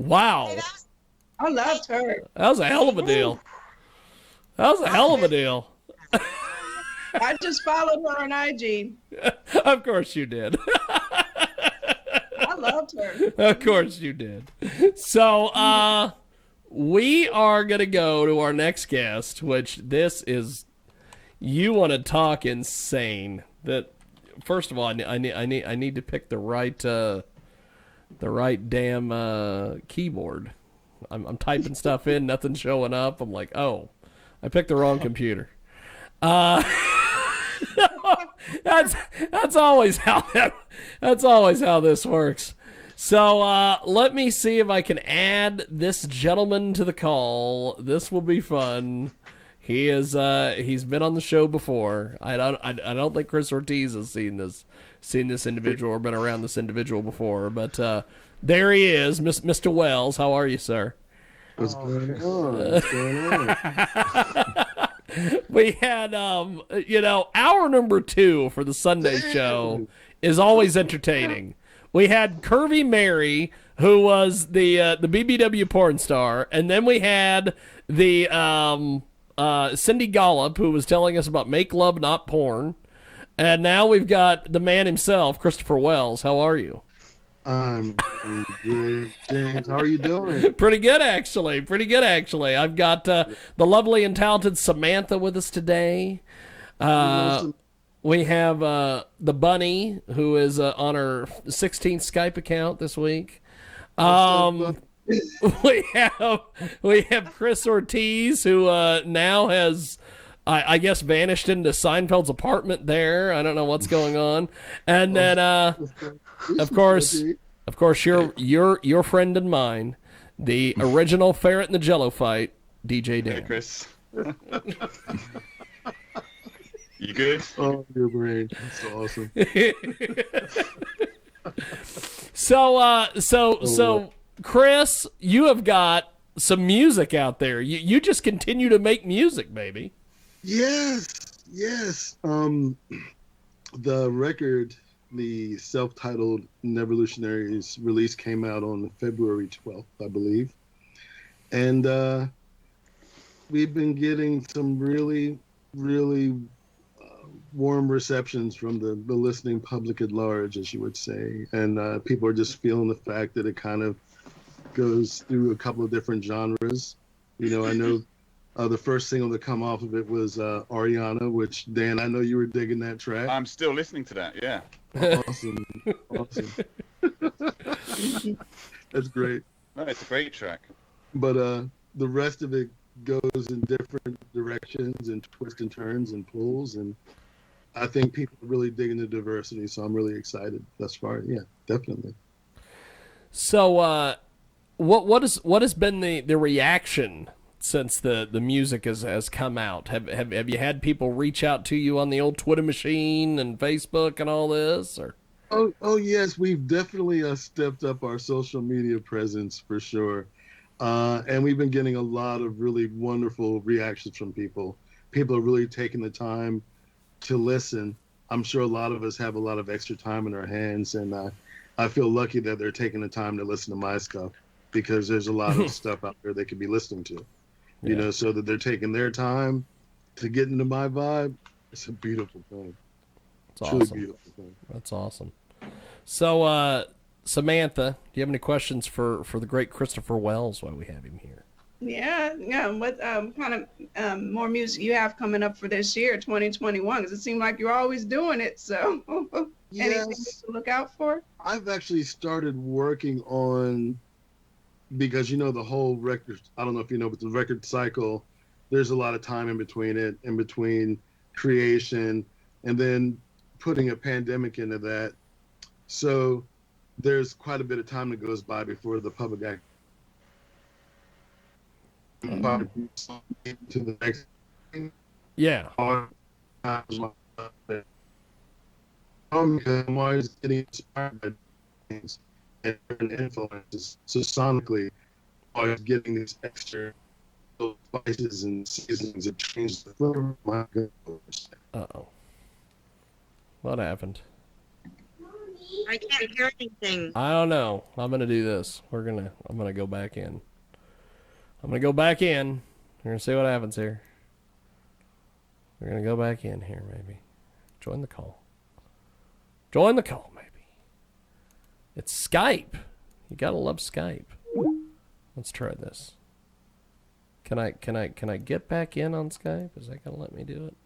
Wow. I loved her. That was a hell of a deal. That was a hell of a deal. I just followed her on IG. Of course you did. I loved her. Of course you did. So, we are going to go to our next guest, which this is, you want to talk insane. That, first of all, I need to pick the right damn keyboard. I'm typing stuff in, nothing's showing up. I'm like, oh, I picked the wrong computer. That's always how this works. So let me see if I can add this gentleman to the call. This will be fun. He's been on the show before. I don't think Chris Ortiz has seen this individual or been around this individual before, but there he is, Mr. Wells. How are you, sir? What's going on? What's going on? We had hour number 2 for the Sunday show is always entertaining. We had Curvy Mary, who was the BBW porn star, and then we had the Cindy Gollop, who was telling us about make love, not porn. And now we've got the man himself, Christopher Wells. How are you? I'm good, James. How are you doing? Pretty good, actually. I've got the lovely and talented Samantha with us today. We have the Bunny, who is on her 16th Skype account this week. We have Chris Ortiz, who now has, I guess, vanished into Seinfeld's apartment there. I don't know what's going on. And then, of course, your friend and mine, the original ferret in the Jello fight, DJ Dan. Hey, Chris. You good? Oh, your brain. That's awesome. So, Chris, you have got some music out there. You just continue to make music, baby. Yes. The record, the self-titled Nevolutionaries release, came out on February 12th, I believe. And we've been getting some really, really warm receptions from the listening public at large, as you would say. And people are just feeling the fact that it kind of goes through a couple of different genres. You know, I know the first single to come off of it was Ariana, which, Dan, I know you were digging that track. I'm still listening to that, yeah. Awesome. That's great. No, it's a great track. But the rest of it goes in different directions and twists and turns and pulls, and I think people are really digging the diversity, so I'm really excited thus far. Yeah, definitely. So what has been the reaction since the music has come out? Have you had people reach out to you on the old Twitter machine and Facebook and all this, or? Oh yes, we've definitely stepped up our social media presence for sure. And we've been getting a lot of really wonderful reactions from people. People are really taking the time to listen. I'm sure a lot of us have a lot of extra time in our hands, and I feel lucky that they're taking the time to listen to my stuff, because there's a lot of stuff out there they could be listening to, you know, so that they're taking their time to get into my vibe. It's a beautiful thing. It's awesome. Truly beautiful thing. That's awesome. So, Samantha, do you have any questions for the great Christopher Wells while we have him here? Yeah. What kind of more music you have coming up for this year, 2021? Because it seemed like you're always doing it. So, anything to look out for? I've actually started working on, because, you know, the whole record, I don't know if you know, but the record cycle, there's a lot of time in between it, in between creation, and then putting a pandemic into that. So there's quite a bit of time that goes by before the public act to the next thing. Yeah. I'm always getting inspired by things and different influences. So sonically, always getting these extra spices and seasonings that change the flavor of my good. Uh-oh. What happened? I can't hear anything. I don't know. I'm gonna do this. I'm gonna go back in. I'm gonna go back in. We're gonna see what happens here. We're gonna go back in here, maybe. Join the call. Join the call, maybe. It's Skype. You gotta love Skype. Let's try this. Can I get back in on Skype? Is that gonna let me do it?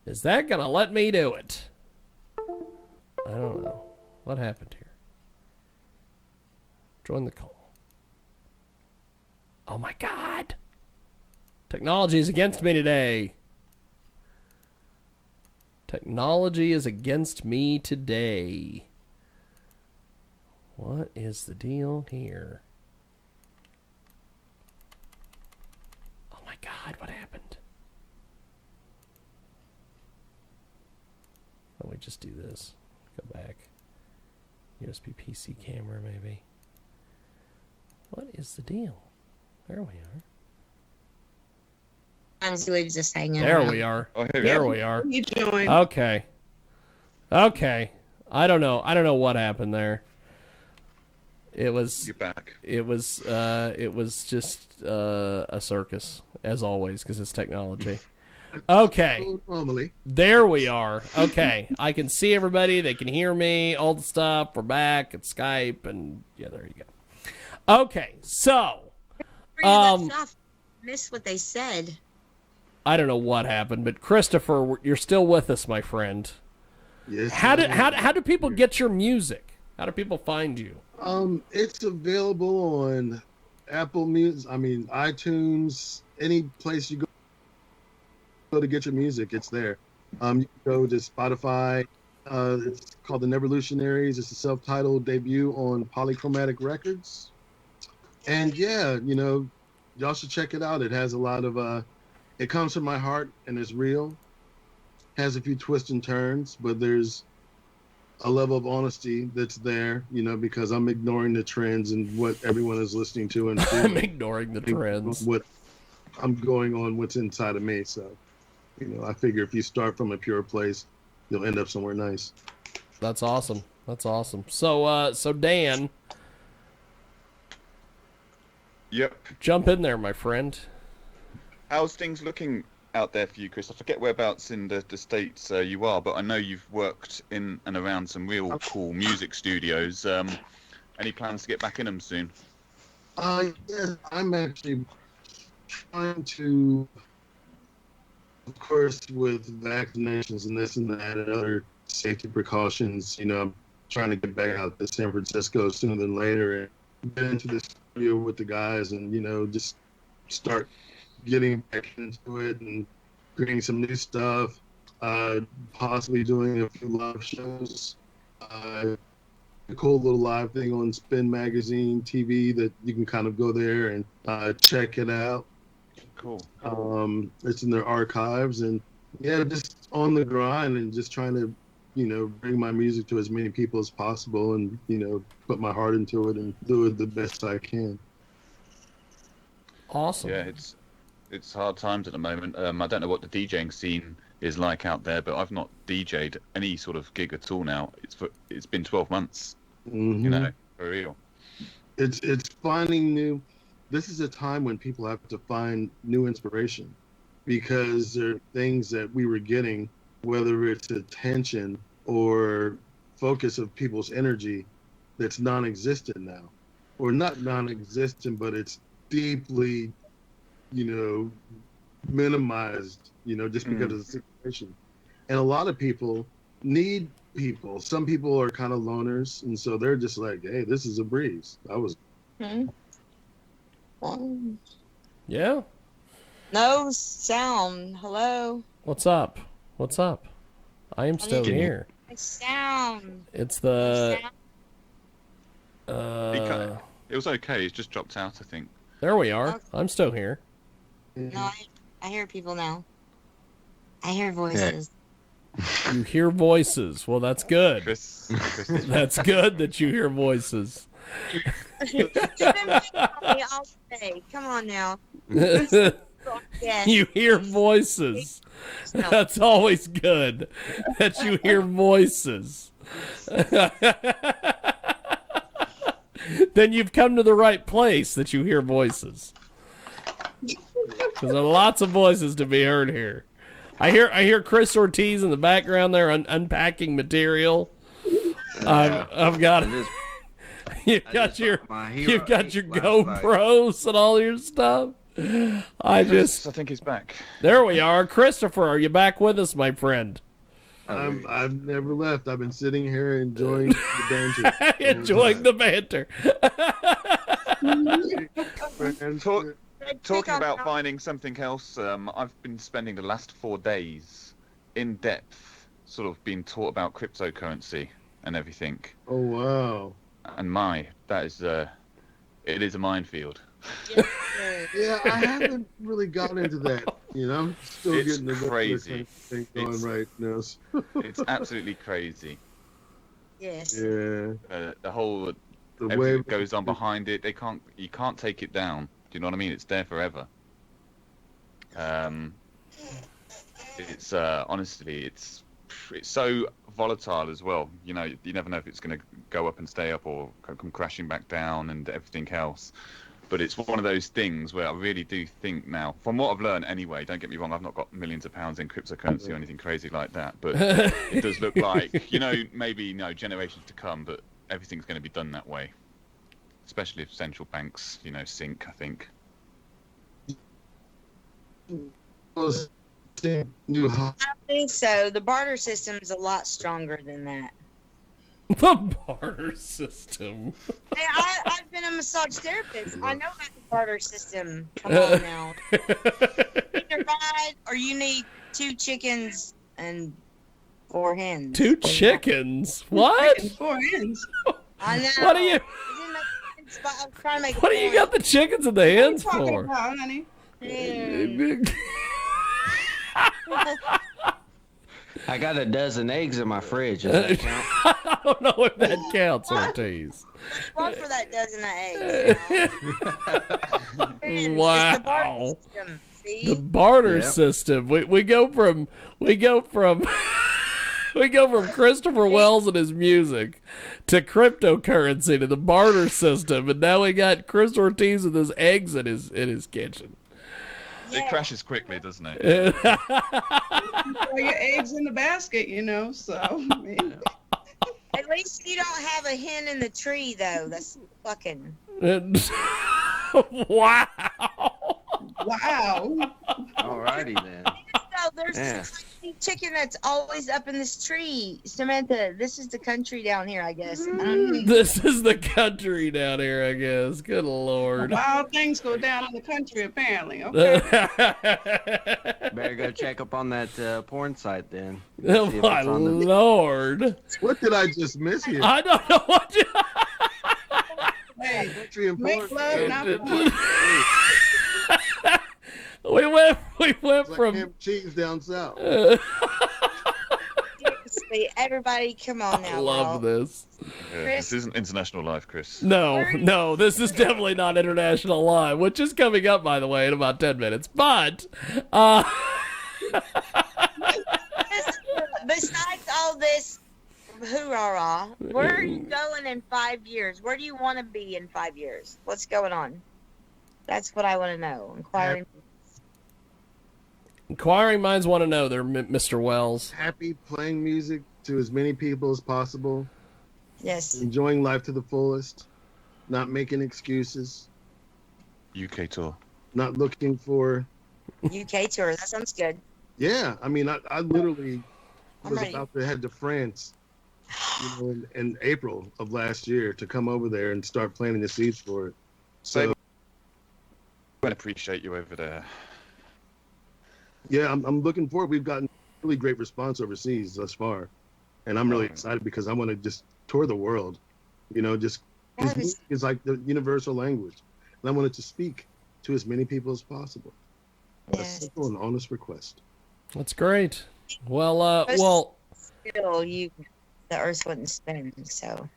Is that gonna let me do it? I don't know. What happened here? Join the call. Oh my God. Technology is against me today. Technology is against me today. What is the deal here? Oh my God, what happened? Why don't we just do this? Go back. USB PC camera, maybe. What is the deal? There we are. Honestly, just hanging There around. we are. Oh, here There we are. You joined. Okay. Okay. I don't know. I don't know what happened there. It was You're back. it was just a circus as always because it's technology. Okay. Normally. There we are. Okay. I can see everybody. They can hear me. All the stuff. We're back. It's Skype. And yeah, there you go. Okay. So, Missed what they said. I don't know what happened, but Christopher, you're still with us, my friend. Yes. How do people get your music? How do people find you? It's available on Apple Music. I mean, iTunes. Any place you go to get your music, it's there. You can go to Spotify. It's called The Neverlutionaries. It's a self-titled debut on Polychromatic Records. And yeah, y'all should check it out. It has a lot of it comes from my heart and it's real. Has a few twists and turns, but there's a level of honesty that's there, because I'm ignoring the trends and what everyone is listening to and I'm ignoring the trends. what I'm going on, what's inside of me. So, I figure if you start from a pure place, you'll end up somewhere nice. That's awesome. That's awesome. So Dan, Yep. jump in there, my friend. How's things looking out there for you, Chris? I forget whereabouts in the States you are, but I know you've worked in and around some real cool music studios. Any plans to get back in them soon? Yes, I'm actually trying to, of course, with vaccinations and this and that and other safety precautions, I'm trying to get back out to San Francisco sooner than later and get into the studio with the guys and, just start getting back into it and creating some new stuff, possibly doing a few live shows, a cool little live thing on Spin Magazine TV that you can kind of go there and check it out. Cool. It's in their archives and yeah, just on the grind and just trying to, bring my music to as many people as possible and, put my heart into it and do it the best I can. Awesome. Yeah, it's hard times at the moment. I don't know what the DJing scene is like out there, but I've not DJ'd any sort of gig at all now. It's been 12 months, Mm-hmm. For real. It's finding new. This is a time when people have to find new inspiration because there are things that we were getting, whether it's attention or focus of people's energy, that's non-existent now, or not non-existent, but it's deeply, minimized, just because of the situation. And a lot of people need people. Some people are kind of loners, and so they're just like, hey, this is a breeze. Yeah. No sound. Hello. What's up? What's up? I am still here. No sound. It's No the. sound. It was okay. It just dropped out, I think. There we are. Okay. I'm still here. No, I hear people now. I hear voices. You hear voices. Well, that's good. Chris That's good that you hear voices. You've been picking on me all day. Come on now. Yes. You hear voices. No. That's always good that you hear voices. Then you've come to the right place that you hear voices. Because there are lots of voices to be heard here. I hear Chris Ortiz in the background there unpacking material. I've got you've got your GoPros and all your stuff. I think he's back. There we are, Christopher. Are you back with us, my friend? I've never left. I've been sitting here enjoying the banter. Enjoying the banter. Talking about finding something else, I've been spending the last 4 days in depth, sort of being taught about cryptocurrency and everything. Oh wow! And that is it is a minefield. Yeah, I haven't really gotten into that. You know, I'm still It's getting the crazy. Thing going right now. It's absolutely crazy. Yes. Yeah. The whole everything that goes on behind it, you can't take it down. Do you know what I mean? It's there forever. It's honestly, it's so volatile as well. You know, you never know if it's going to go up and stay up or come crashing back down and everything else. But it's one of those things where I really do think now, from what I've learned anyway, don't get me wrong, I've not got millions of pounds in cryptocurrency or anything crazy like that, but it does look like, maybe generations to come, but everything's going to be done that way. Especially if central banks, sink, I think. I don't think so. The barter system is a lot stronger than that. The barter system. Hey, I've been a massage therapist. I know about the barter system. Come on now. Either ride or you need 2 chickens and 4 hens. 2 chickens? What? 4 hens. I know. What are you? I'm trying to make What do you got the chickens and the hens What are you talking for? about, honey? I got a dozen eggs in my fridge. Does that count? I don't know if that counts, Ortiz. What for that dozen of eggs? Wow. It's the barter system, see? The barter system. We go from Christopher Wells and his music to cryptocurrency to the barter system, and now we got Chris Ortiz with his eggs in his kitchen. It crashes quickly, doesn't it? Throw your eggs in the basket, so. At least you don't have a hen in the tree, though. That's fucking. Wow. Wow. Alrighty then. So there's this chicken that's always up in this tree. Samantha, this is the country down here, I guess. This is the country down here, I guess. Good Lord. Wild things go down in the country, apparently. Okay. Better go check up on that porn site then. Oh, my Lord. What did I just miss here? I don't know what you... Hey, Country and make porn. love, not porn. We went It's like from... ham cheese down south. Seriously, everybody, come on now. I love this. This isn't international life, Chris. No, this is definitely not International Live, which is coming up, by the way, in about 10 minutes. But, Besides all this hoorah, where are you going in 5 years? Where do you want to be in 5 years? What's going on? That's what I want to know. Inquiring minds want to know there, Mr. Wells. Happy playing music to as many people as possible. Yes. Enjoying life to the fullest. Not making excuses. UK tour. Not looking for... UK tour. That sounds good. Yeah, I mean, I literally I'm was ready. about to head to France, in April of last year to come over there and start planting the seeds for it. So, I appreciate you over there. yeah, I'm looking forward. We've gotten really great response overseas thus far, and I'm really excited because I want to just tour the world. Just That is- music is like the universal language, and I want it to speak to as many people as possible. A Yes. simple and honest request. That's great. Well, Still, the Earth wouldn't spin, so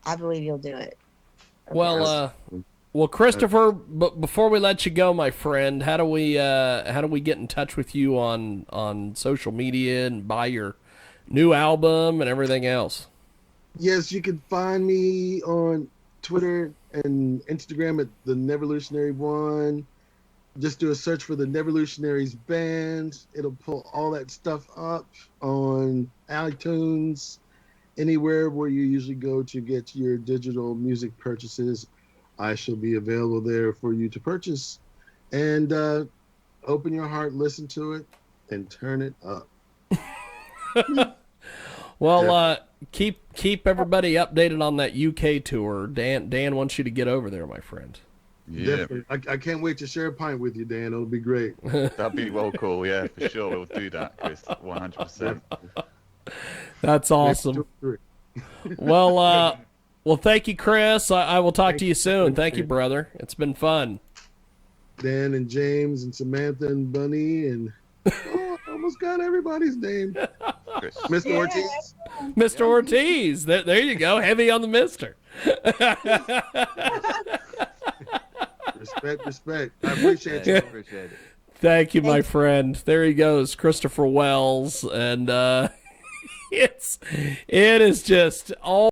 I believe you'll do it. well, Christopher, but before we let you go, my friend, how do we get in touch with you on social media and buy your new album and everything else? Yes, you can find me on Twitter and Instagram at the Neverlutionary One. Just do a search for the Neverlutionaries band. It'll pull all that stuff up on iTunes, anywhere where you usually go to get your digital music purchases. I shall be available there for you to purchase. And open your heart, listen to it, and turn it up. Well, keep everybody updated on that UK tour. Dan wants you to get over there, my friend. Yeah, Definitely. I can't wait to share a pint with you, Dan. It'll be great. that'd be well cool. Yeah, for sure. We'll do that, Chris. 100%. That's awesome. Well, thank you, Chris. I will talk to you soon. Thank you, brother. It's been fun. Dan and James and Samantha and Bunny and I almost got everybody's name. Chris. Mr. Yeah. Ortiz. Mr. Ortiz. There you go. Heavy on the mister. Respect. I appreciate you. Appreciate it. Thank you, my friend. There he goes, Christopher Wells, and it is just all.